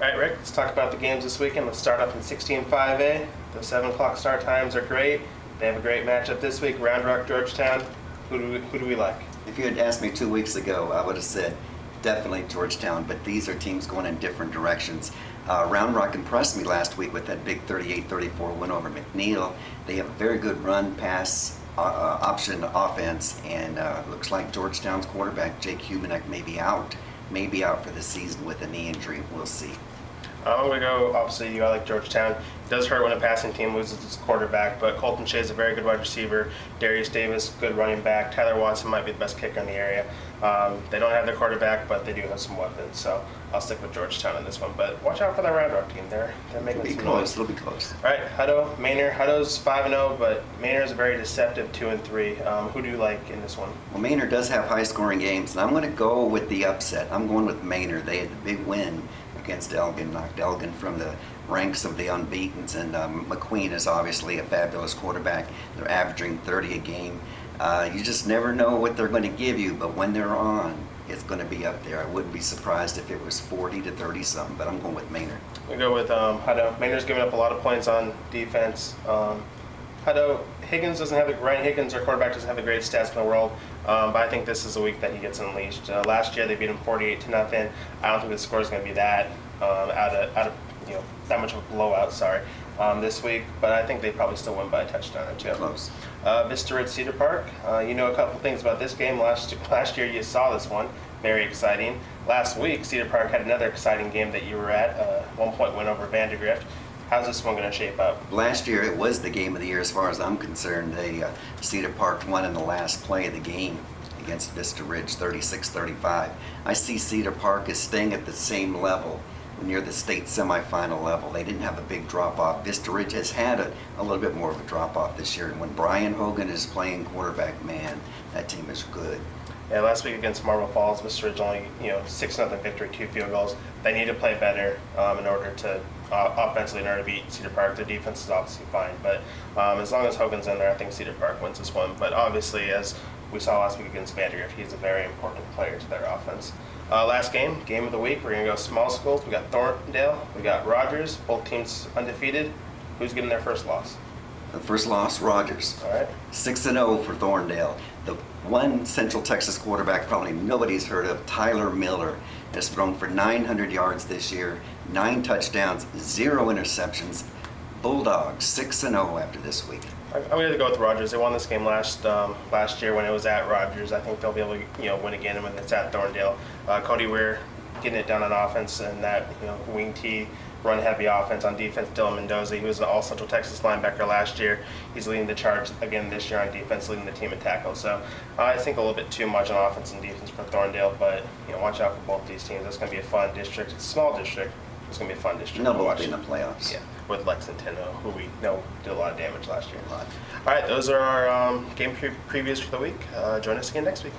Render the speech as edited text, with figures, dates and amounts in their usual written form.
All right, Rick, let's talk about the games this weekend. Let's start off in 16-5A. The 7 o'clock start times are great. They have a great matchup this week, Round Rock, Georgetown. Who do we like? If you had asked me 2 weeks ago, I would have said definitely Georgetown, but these are teams going in different directions. Round Rock impressed me last week with that big 38-34 win over McNeil. They have a very good run-pass option offense, and looks like Georgetown's quarterback, Jake Humanek, may be out for the season with a knee injury. We'll see. I'm going to go, obviously, I like Georgetown. It does hurt when a passing team loses its quarterback, but Colton Shea is a very good wide receiver. Darius Davis, good running back. Tyler Watson might be the best kicker in the area. They don't have their quarterback, but they do have some weapons, so I'll stick with Georgetown in this one. But watch out for the Round Rock team. They're making some noise. It'll be close. All right, Hutto, Manor. Hutto's 5-0, but Manor is a very deceptive 2-3. Who do you like in this one? Well, Manor does have high-scoring games, and I'm going to go with the upset. I'm going with Manor. They had the big win against Elgin, knocked Elgin from the ranks of the unbeatens, and McQueen is obviously a fabulous quarterback. They're averaging 30 a game. You just never know what they're going to give you, but when they're on, it's going to be up there. I wouldn't be surprised if it was 40 to 30 something, but I'm going with Manor. We go with Hutto. Manor's giving up a lot of points on defense. Hutto, Higgins doesn't have Ryan Higgins, our quarterback, doesn't have the greatest stats in the world, but I think this is a week that he gets unleashed. Last year they beat him 48-0. I don't think the score is going to be that that much of a blowout. Sorry, this week, but I think they probably still win by a touchdown or two. Close. Vista Ridge Cedar Park. You know a couple things about this game. Last year you saw this one. Very exciting. Last week Cedar Park had another exciting game that you were at. 1-point win over Vandergrift. How's this one going to shape up? Last year it was the game of the year as far as I'm concerned. Cedar Park won in the last play of the game against Vista Ridge 36-35. I see Cedar Park as staying at the same level near the state semifinal level. They didn't have a big drop-off. Vista Ridge has had a little bit more of a drop-off this year, and when Brian Hogan is playing quarterback, man, that team is good. Yeah, last week against Marble Falls, Vista Ridge only 6-0 victory, 2 field goals. They need to play better in order to offensively in order to beat Cedar Park. The defense is obviously fine, but as long as Hogan's in there, I think Cedar Park wins this one. But obviously, as we saw last week against Vandergrift, he's a very important player to their offense. Last game of the week, we're going to go small schools. We got Thorndale, we got Rogers, both teams undefeated. Who's getting their first loss? The first loss, Rogers. All right. 6-0 for Thorndale. The one Central Texas quarterback probably nobody's heard of, Tyler Miller, has thrown for 900 yards this year, 9 touchdowns, 0 interceptions. Bulldogs 6-0 after this week. I'm going to go with Rogers. They won this game last year when it was at Rogers. I think they'll be able to win again when it's at Thorndale. Cody Weir getting it done on offense, and that wing T run heavy offense. On defense, Dylan Mendoza, he was an all Central Texas linebacker last year. He's leading the charge again this year on defense, leading the team in tackles. So I think a little bit too much on offense and defense for Thorndale, but watch out for both these teams. It's going to be a fun district. It's a small district. It's going to be a fun district. No, both in the playoffs. Yeah, with Lexington, who we know did a lot of damage last year. All right, those are our game previews for the week. Join us again next week.